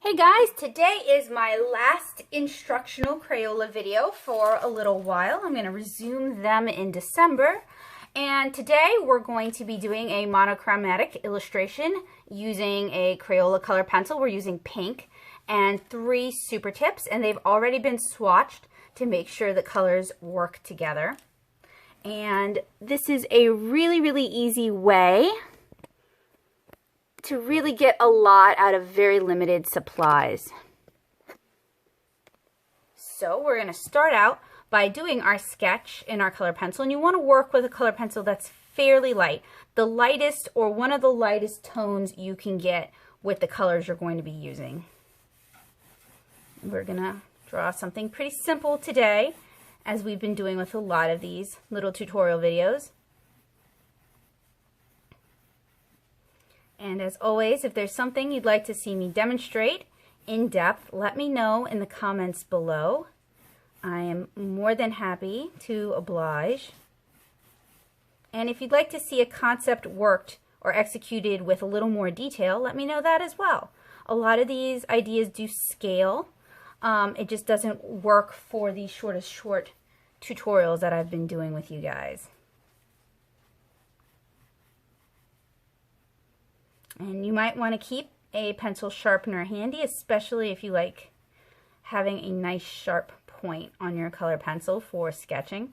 Hey guys, today is my last instructional Crayola video for a little while. I'm going to resume them in December. And today we're going to be doing a monochromatic illustration using a Crayola color pencil. We're using pink and 3 super tips, and they've already been swatched to make sure the colors work together. And this is a really easy way to really get a lot out of very limited supplies. So we're going to start out by doing our sketch in our color pencil, and you want to work with a color pencil that's fairly light, the lightest or one of the lightest tones you can get with the colors you're going to be using. We're going to draw something pretty simple today, as we've been doing with a lot of these little tutorial videos. And as always, if there's something you'd like to see me demonstrate in depth, let me know in the comments below. I am more than happy to oblige. And if you'd like to see a concept worked or executed with a little more detail, let me know that as well. A lot of these ideas do scale. It just doesn't work for these short tutorials that I've been doing with you guys. And you might want to keep a pencil sharpener handy, especially if you like having a nice sharp point on your color pencil for sketching.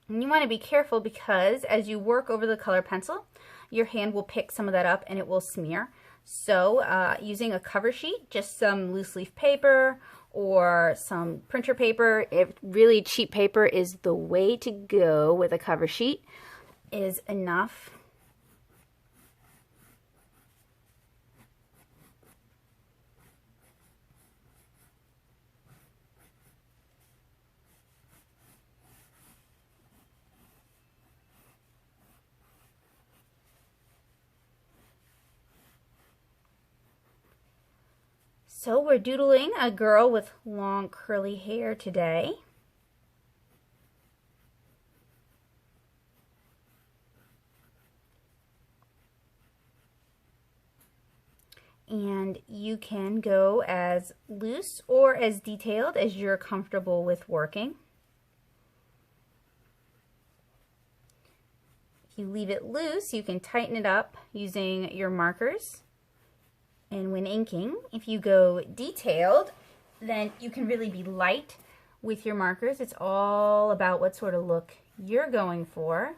And you want to be careful because as you work over the color pencil, your hand will pick some of that up and it will smear. So using a cover sheet, just some loose leaf paper or some printer paper, if really cheap paper is the way to go with a cover sheet, is enough. So we're doodling a girl with long curly hair today. And you can go as loose or as detailed as you're comfortable with working. If you leave it loose, you can tighten it up using your markers. And when inking, if you go detailed, then you can really be light with your markers. It's all about what sort of look you're going for.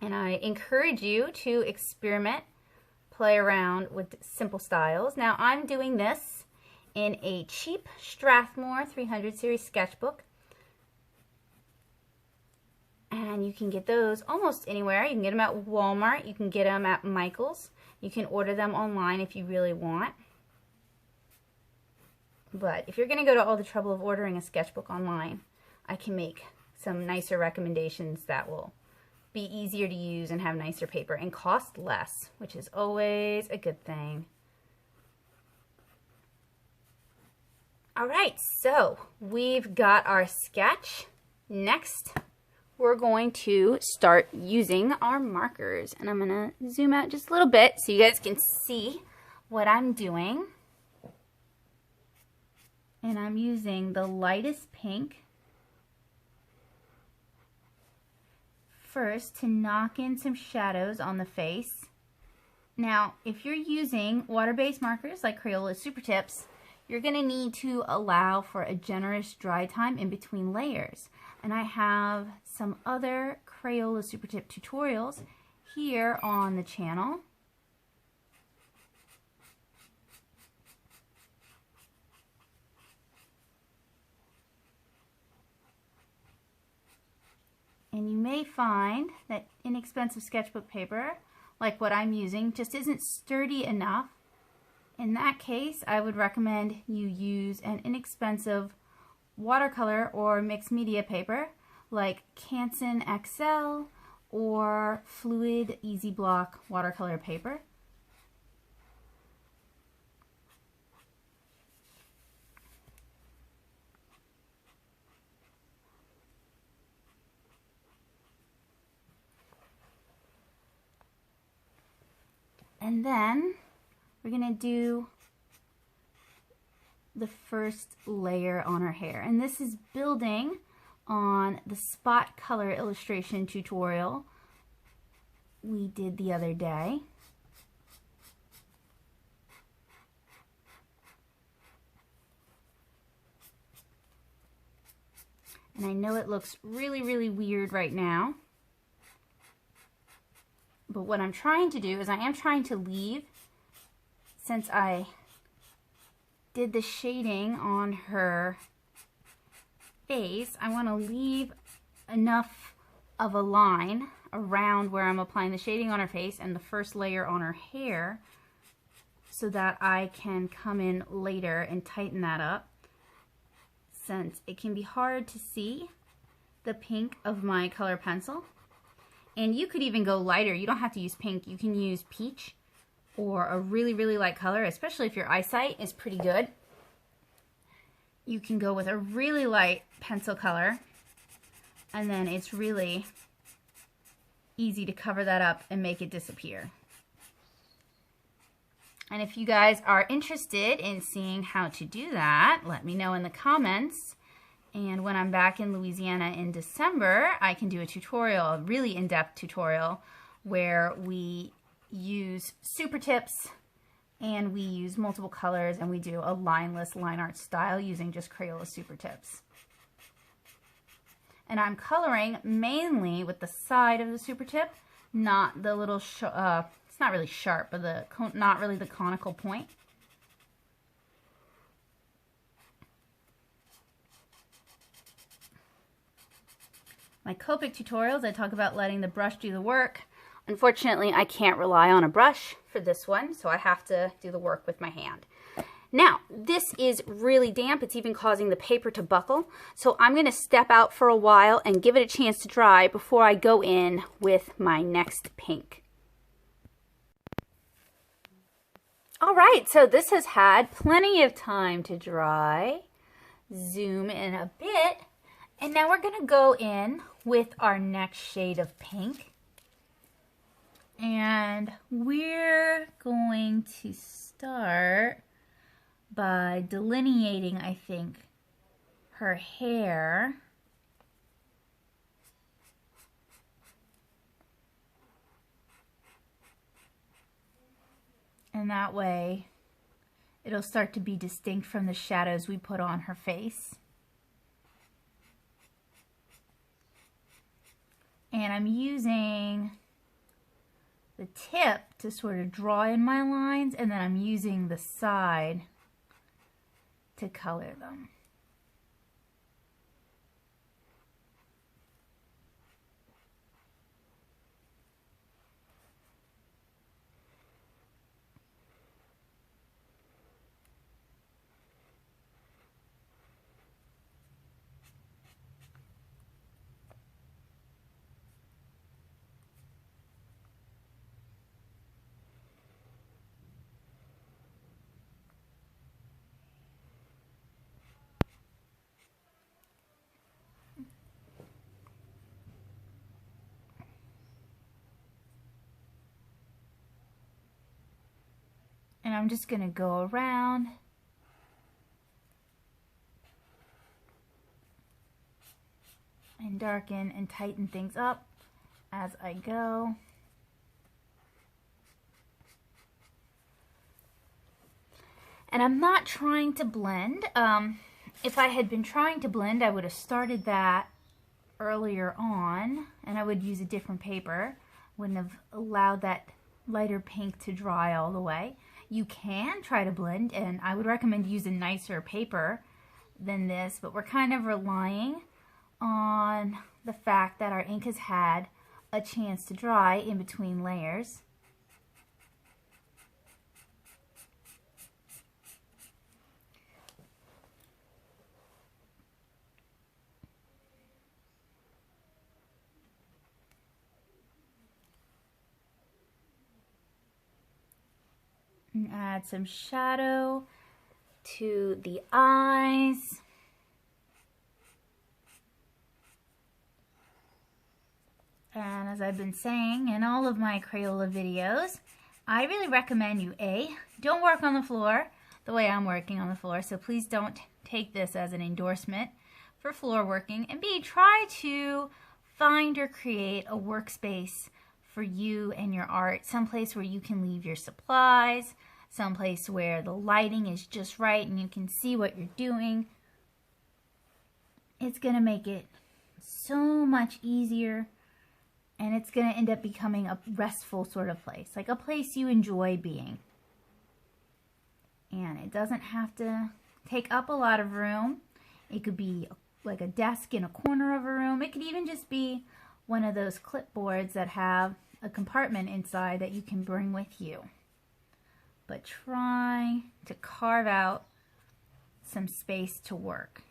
And I encourage you to experiment, play around with simple styles. Now I'm doing this in a cheap Strathmore 300 series sketchbook. And you can get those almost anywhere. You can get them at Walmart, you can get them at Michael's. You can order them online if you really want. But if you're going to go to all the trouble of ordering a sketchbook online, I can make some nicer recommendations that will be easier to use and have nicer paper and cost less, which is always a good thing. Alright, so we've got our sketch. Next, we're going to start using our markers, and I'm going to zoom out just a little bit so you guys can see what I'm doing. And I'm using the lightest pink first to knock in some shadows on the face. Now, if you're using water-based markers like Crayola Supertips, you're going to need to allow for a generous dry time in between layers. And I have some other Crayola Supertip tutorials here on the channel. And you may find that inexpensive sketchbook paper, like what I'm using, just isn't sturdy enough. In that case, I would recommend you use an inexpensive watercolor or mixed media paper like Canson XL or Fluid Easy Block watercolor paper. And then we're gonna do the first layer on her hair. And this is building on the spot color illustration tutorial we did the other day. And I know it looks really, really weird right now. But what I'm trying to do is I am trying to leave, since I did the shading on her face, I want to leave enough of a line around where I'm applying the shading on her face and the first layer on her hair so that I can come in later and tighten that up, since it can be hard to see the pink of my color pencil. And you could even go lighter. You don't have to use pink. You can use peach or a really, really light color, especially if your eyesight is pretty good. You can go with a really light pencil color, and then it's really easy to cover that up and make it disappear. And if you guys are interested in seeing how to do that, let me know in the comments. And when I'm back in Louisiana in December, I can do a tutorial, a really in-depth tutorial, where we use Supertips and we use multiple colors and we do a lineless line art style using just Crayola Supertips. And I'm coloring mainly with the side of the Supertip, not the little, it's not really sharp, but not really the conical point. My Copic tutorials, I talk about letting the brush do the work. Unfortunately, I can't rely on a brush for this one, so I have to do the work with my hand. Now, this is really damp. It's even causing the paper to buckle. So I'm going to step out for a while and give it a chance to dry before I go in with my next pink. All right, so this has had plenty of time to dry. Zoom in a bit. And now we're going to go in with our next shade of pink. And we're going to start by delineating, I think, her hair. And that way, it'll start to be distinct from the shadows we put on her face. And I'm using the tip to sort of draw in my lines, and then I'm using the side to color them. And I'm just going to go around and darken and tighten things up as I go. And I'm not trying to blend. If I had been trying to blend, I would have started that earlier on, and I would use a different paper. Wouldn't have allowed that lighter pink to dry all the way. You can try to blend, and I would recommend using nicer paper than this, but we're kind of relying on the fact that our ink has had a chance to dry in between layers. And add some shadow to the eyes. And as I've been saying in all of my Crayola videos, I really recommend you, don't work on the floor the way I'm working on the floor, so please don't take this as an endorsement for floor working, and B, try to find or create a workspace for you and your art, someplace where you can leave your supplies, someplace where the lighting is just right and you can see what you're doing. It's going to make it so much easier, and it's going to end up becoming a restful sort of place, like a place you enjoy being. And it doesn't have to take up a lot of room. It could be like a desk in a corner of a room. It could even just be one of those clipboards that have a compartment inside that you can bring with you. But try to carve out some space to work.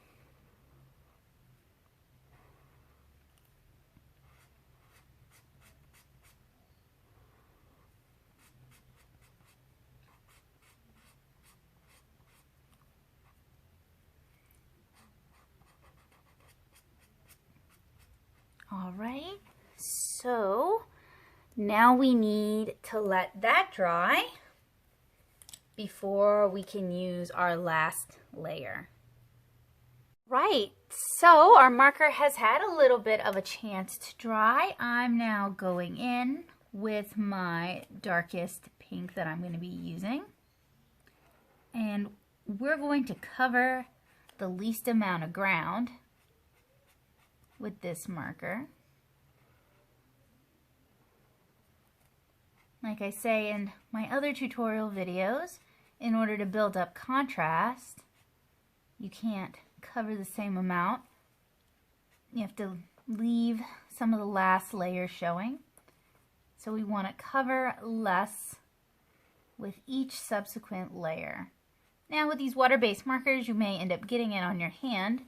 All right, so now we need to let that dry before we can use our last layer. Right, so our marker has had a little bit of a chance to dry. I'm now going in with my darkest pink that I'm going to be using. And we're going to cover the least amount of ground with this marker. Like I say in my other tutorial videos, in order to build up contrast, you can't cover the same amount. You have to leave some of the last layer showing. So we want to cover less with each subsequent layer. Now with these water-based markers, you may end up getting it on your hand,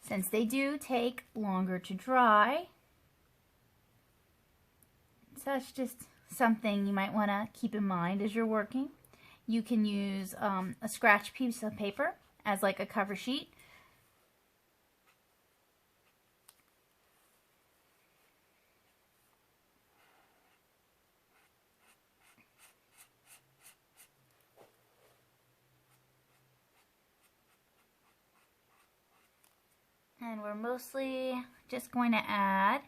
since they do take longer to dry. So that's just something you might want to keep in mind as you're working. You can use a scratch piece of paper as like a cover sheet. And we're mostly just going to add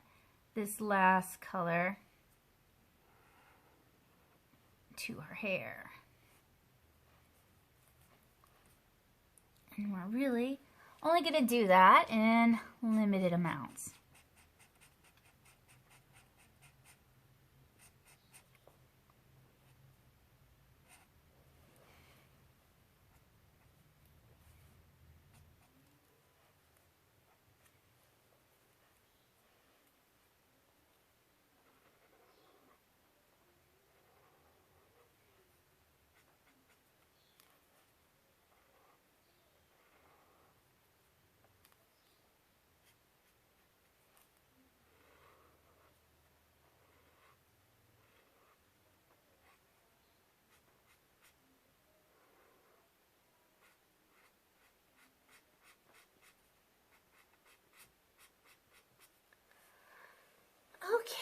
this last color to her hair. And we're really only going to do that in limited amounts.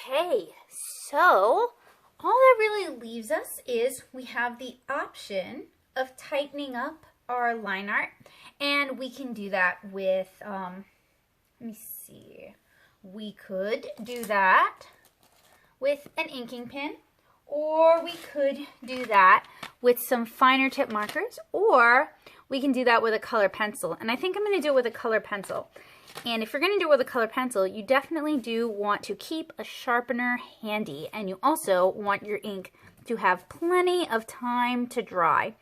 Okay, so all that really leaves us is we have the option of tightening up our line art, and we can do that with, let me see, we could do that with an inking pen, or we could do that with some finer tip markers, or we can do that with a color pencil. And I think I'm going to do it with a color pencil. And if you're going to do it with a color pencil, you definitely do want to keep a sharpener handy, and you also want your ink to have plenty of time to dry.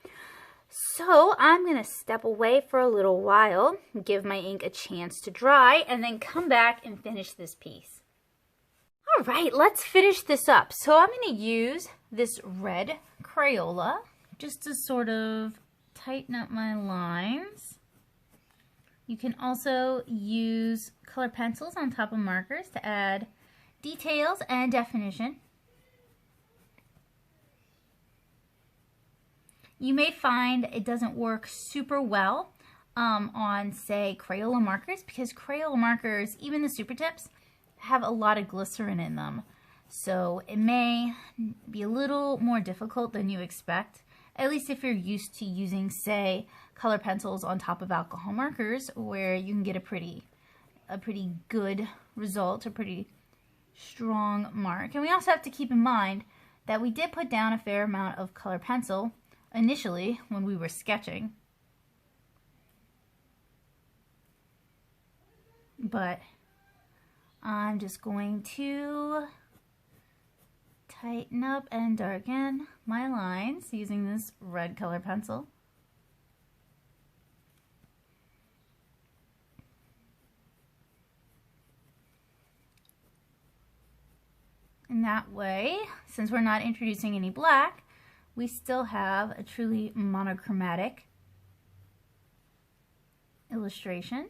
So I'm going to step away for a little while, give my ink a chance to dry, and then come back and finish this piece. All right, let's finish this up. So I'm going to use this red Crayola just to sort of tighten up my lines. You can also use color pencils on top of markers to add details and definition. You may find it doesn't work super well on, say, Crayola markers, because Crayola markers, even the Supertips, have a lot of glycerin in them. So it may be a little more difficult than you expect, at least if you're used to using, say, color pencils on top of alcohol markers, where you can get a pretty good result, a pretty strong mark. And we also have to keep in mind that we did put down a fair amount of color pencil initially when we were sketching. But I'm just going to tighten up and darken my lines using this red color pencil. And that way, since we're not introducing any black, we still have a truly monochromatic illustration.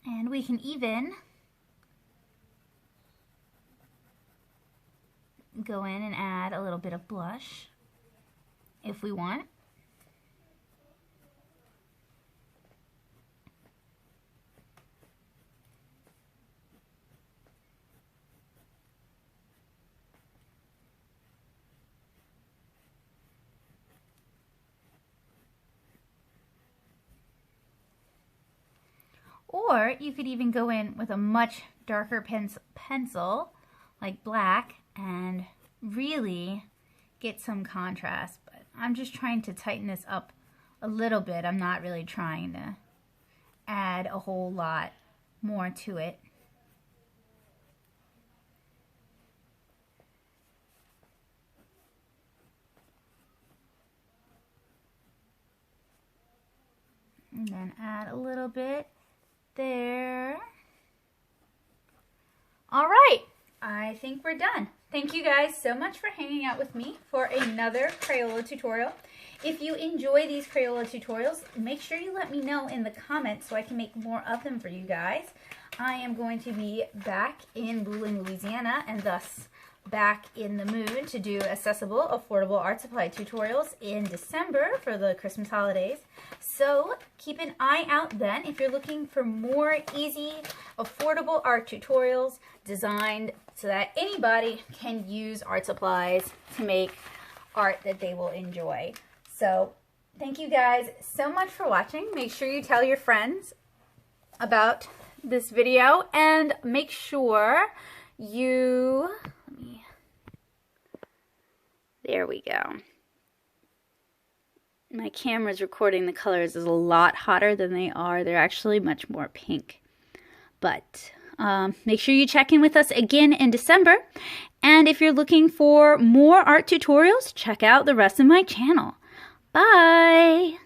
And we can even go in and add a little bit of blush if we want. Or you could even go in with a much darker pencil, like black, and really get some contrast. But I'm just trying to tighten this up a little bit. I'm not really trying to add a whole lot more to it. And then add a little bit there. All right, I think we're done. Thank you guys so much for hanging out with me for another Crayola tutorial. If you enjoy these Crayola tutorials, make sure you let me know in the comments so I can make more of them for you guys. I am going to be back in Doodling, Louisiana, and thus back in the mood to do accessible, affordable art supply tutorials in December for the Christmas holidays. So keep an eye out then if you're looking for more easy, affordable art tutorials designed so that anybody can use art supplies to make art that they will enjoy. So thank you guys so much for watching. Make sure you tell your friends about this video, and make sure you, there we go. My camera's recording the colors is a lot hotter than they are. They're actually much more pink. But make sure you check in with us again in December. And if you're looking for more art tutorials, check out the rest of my channel. Bye!